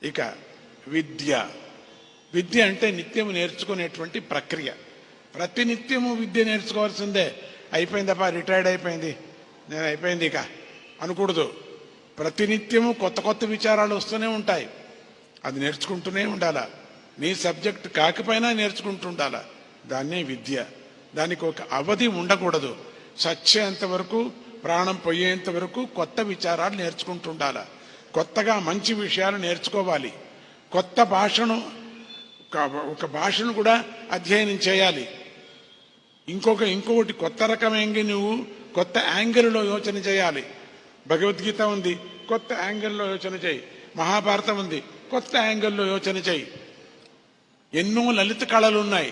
ఇక విద్య. విద్య అంటే నిత్యము నేర్చుకునేటువంటి ప్రక్రియ. ప్రతి నిత్యము విద్య నేర్చుకోవాల్సిందే. అయిపోయిందప్ప, రిటైర్డ్ అయిపోయింది, నేను అయిపోయింది ఇక అనకూడదు. ప్రతినిత్యము కొత్త కొత్త విచారాలు వస్తూనే ఉంటాయి. అది నేర్చుకుంటూనే ఉండాలా. నీ సబ్జెక్ట్ కాకపోయినా నేర్చుకుంటూ ఉండాలా. దాన్నే విద్య. దానికి ఒక అవధి ఉండకూడదు. చచ్చేంత వరకు, ప్రాణం పోయేంత వరకు కొత్త విచారాలు నేర్చుకుంటూ ఉండాలా. కొత్తగా మంచి విషయాలు నేర్చుకోవాలి. కొత్త భాషను, ఒక భాషను కూడా అధ్యయనం చేయాలి. ఇంకొకటి కొత్త రకమైన నువ్వు కొత్త యాంగిల్లో యోచన చేయాలి. భగవద్గీత ఉంది, కొత్త యాంగిల్లో యోచన చేయి. మహాభారతం ఉంది, కొత్త యాంగిల్లో యోచన చేయి. ఎన్నో లలిత కళలు ఉన్నాయి,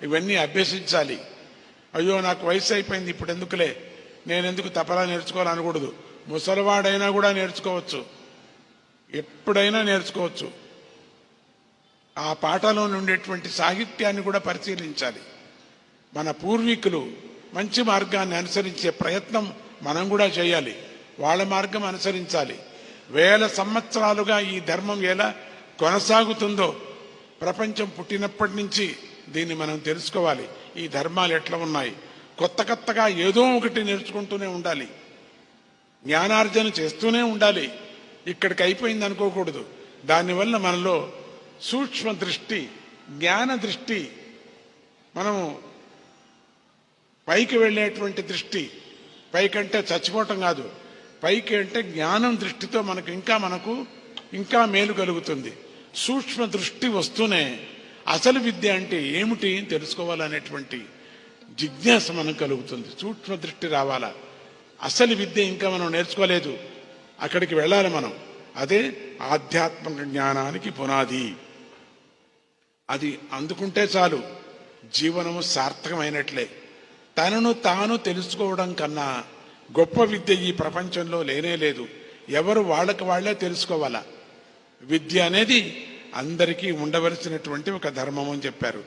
ఇవన్నీ అభ్యసించాలి. అయ్యో నాకు వయసు అయిపోయింది, ఇప్పుడు ఎందుకులే, నేనెందుకు తపలా నేర్చుకోవాలనకూడదు. ముసలివాడైనా కూడా నేర్చుకోవచ్చు, ఎప్పుడైనా నేర్చుకోవచ్చు. ఆ పాటలో ఉండేటువంటి సాహిత్యాన్ని కూడా పరిశీలించాలి. మన పూర్వీకులు మంచి మార్గాన్ని అనుసరించే ప్రయత్నం మనం కూడా చేయాలి. వాళ్ళ మార్గం అనుసరించాలి. వేల సంవత్సరాలుగా ఈ ధర్మం ఎలా కొనసాగుతుందో, ప్రపంచం పుట్టినప్పటి నుంచి దీన్ని మనం తెలుసుకోవాలి. ఈ ధర్మాలు ఎట్లా ఉన్నాయి, కొత్తగా ఏదో ఒకటి నేర్చుకుంటూనే ఉండాలి. జ్ఞానార్జన చేస్తూనే ఉండాలి. ఇక్కడికి అయిపోయింది అనుకోకూడదు. దానివల్ల మనలో సూక్ష్మ దృష్టి, జ్ఞాన దృష్టి, మనము పైకి వెళ్ళేటువంటి దృష్టి, పైకంటే చచ్చిపోవటం కాదు, పైకి అంటే జ్ఞానం దృష్టితో మనకు ఇంకా మేలు కలుగుతుంది. సూక్ష్మ దృష్టి వస్తూనే అసలు విద్య అంటే ఏమిటి తెలుసుకోవాలనేటువంటి జిజ్ఞాస మనకు కలుగుతుంది. సూక్ష్మ దృష్టి రావాలా. అసలు విద్య ఇంకా మనం నేర్చుకోలేదు, అక్కడికి వెళ్ళాలి మనం. అదే ఆధ్యాత్మిక జ్ఞానానికి పునాది. అది అందుకుంటే చాలు, జీవనము సార్థకమైనట్లే. తనను తాను తెలుసుకోవడం కన్నా గొప్ప విద్య ఈ ప్రపంచంలో లేనే లేదు. ఎవరు వాళ్ళకి వాళ్లే తెలుసుకోవాలా. విద్య అనేది అందరికీ ఉండవలసినటువంటి ఒక ధర్మం అని చెప్పారు.